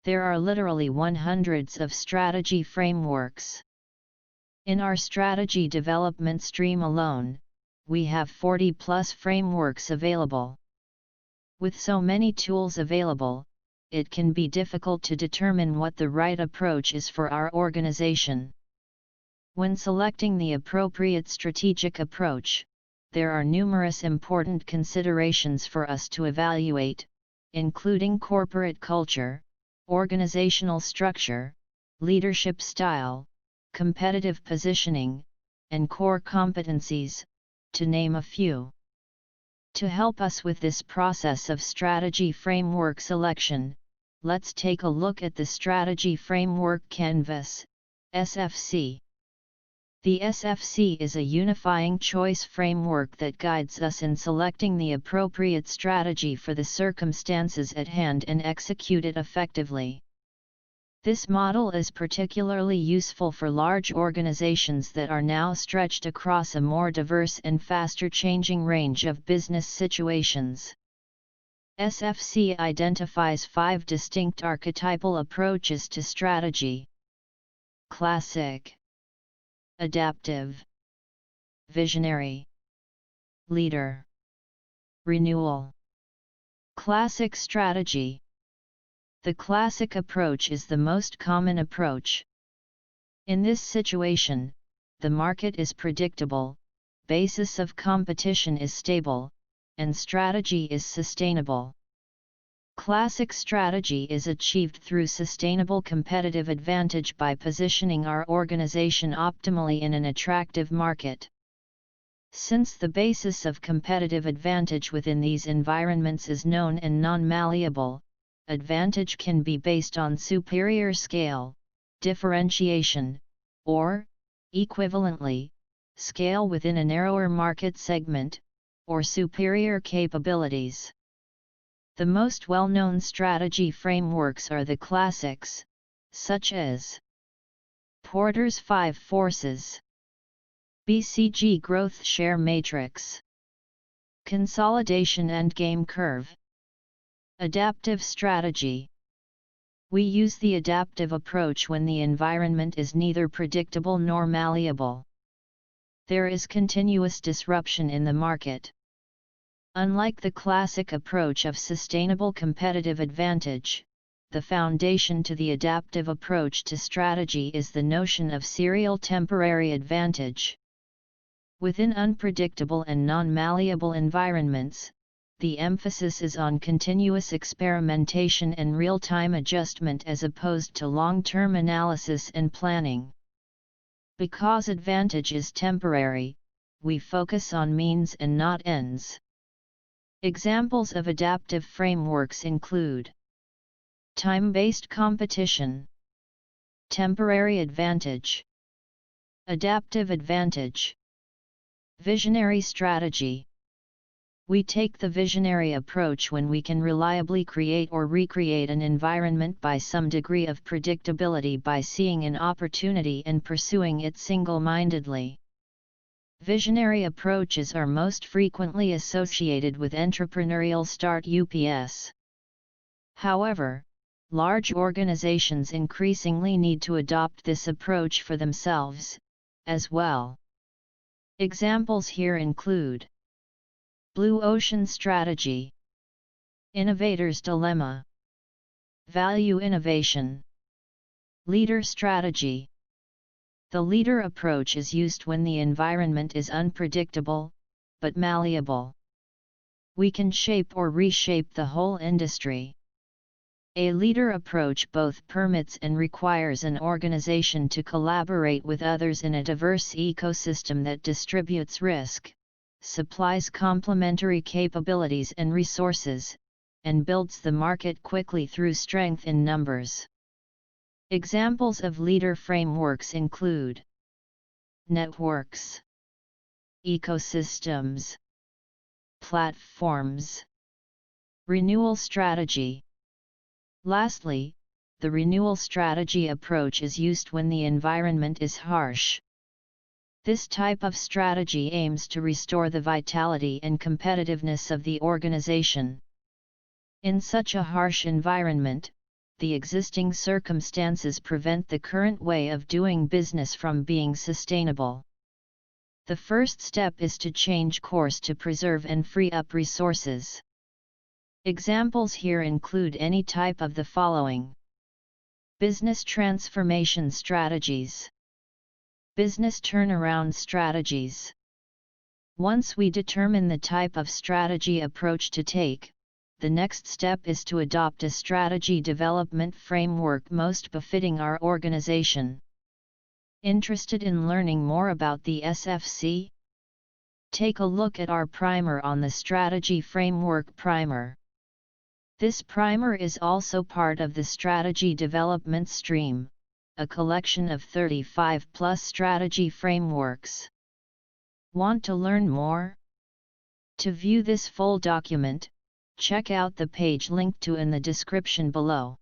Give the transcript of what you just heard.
There are literally hundreds of strategy frameworks. In our strategy development stream alone, we have 40+ frameworks available. With so many tools available, it can be difficult to determine what the right approach is for our organization. When selecting the appropriate strategic approach, there are numerous important considerations for us to evaluate, including corporate culture, organizational structure, leadership style, competitive positioning, and core competencies, to name a few. To help us with this process of strategy framework selection, let's take a look at the Strategy Framework Canvas, SFC. The SFC is a unifying choice framework that guides us in selecting the appropriate strategy for the circumstances at hand and execute it effectively. This model is particularly useful for large organizations that are now stretched across a more diverse and faster-changing range of business situations. SFC identifies 5 distinct archetypal approaches to strategy: classic, adaptive, visionary, leader, renewal. Classic strategy. The classic approach is the most common approach. In this situation, the market is predictable, basis of competition is stable, and strategy is sustainable. Classic strategy is achieved through sustainable competitive advantage by positioning our organization optimally in an attractive market. Since the basis of competitive advantage within these environments is known and non-malleable, advantage can be based on superior scale, differentiation, or, equivalently, scale within a narrower market segment, or superior capabilities. The most well-known strategy frameworks are the classics, such as Porter's 5 Forces, BCG Growth Share Matrix, Consolidation Endgame Curve. Adaptive strategy. We use the adaptive approach when the environment is neither predictable nor malleable. There is continuous disruption in the market. Unlike the classic approach of sustainable competitive advantage, the foundation to the adaptive approach to strategy is the notion of serial temporary advantage. Within unpredictable and non-malleable environments, the emphasis is on continuous experimentation and real-time adjustment as opposed to long-term analysis and planning. Because advantage is temporary, we focus on means and not ends. Examples of adaptive frameworks include time-based competition, temporary advantage, adaptive advantage, visionary strategy. We take the visionary approach when we can reliably create or recreate an environment by some degree of predictability by seeing an opportunity and pursuing it single-mindedly. Visionary approaches are most frequently associated with entrepreneurial startups. However, large organizations increasingly need to adopt this approach for themselves, as well. Examples here include Blue Ocean Strategy, Innovator's Dilemma, Value Innovation, Leader Strategy. The leader approach is used when the environment is unpredictable, but malleable. We can shape or reshape the whole industry. A leader approach both permits and requires an organization to collaborate with others in a diverse ecosystem that distributes risk, supplies complementary capabilities and resources, and builds the market quickly through strength in numbers. Examples of leader frameworks include networks, ecosystems, platforms, renewal strategy. Lastly, the renewal strategy approach is used when the environment is harsh. This type of strategy aims to restore the vitality and competitiveness of the organization. In such a harsh environment, the existing circumstances prevent the current way of doing business from being sustainable. The first step is to change course to preserve and free up resources. Examples here include any type of the following: business transformation strategies, business turnaround strategies. Once we determine the type of strategy approach to take, the next step is to adopt a strategy development framework most befitting our organization. Interested in learning more about the SFC? Take a look at our primer on the Strategy Framework Primer. This primer is also part of the Strategy Development Stream, a collection of 35+ strategy frameworks. Want to learn more? To view this full document, check out the page linked to in the description below.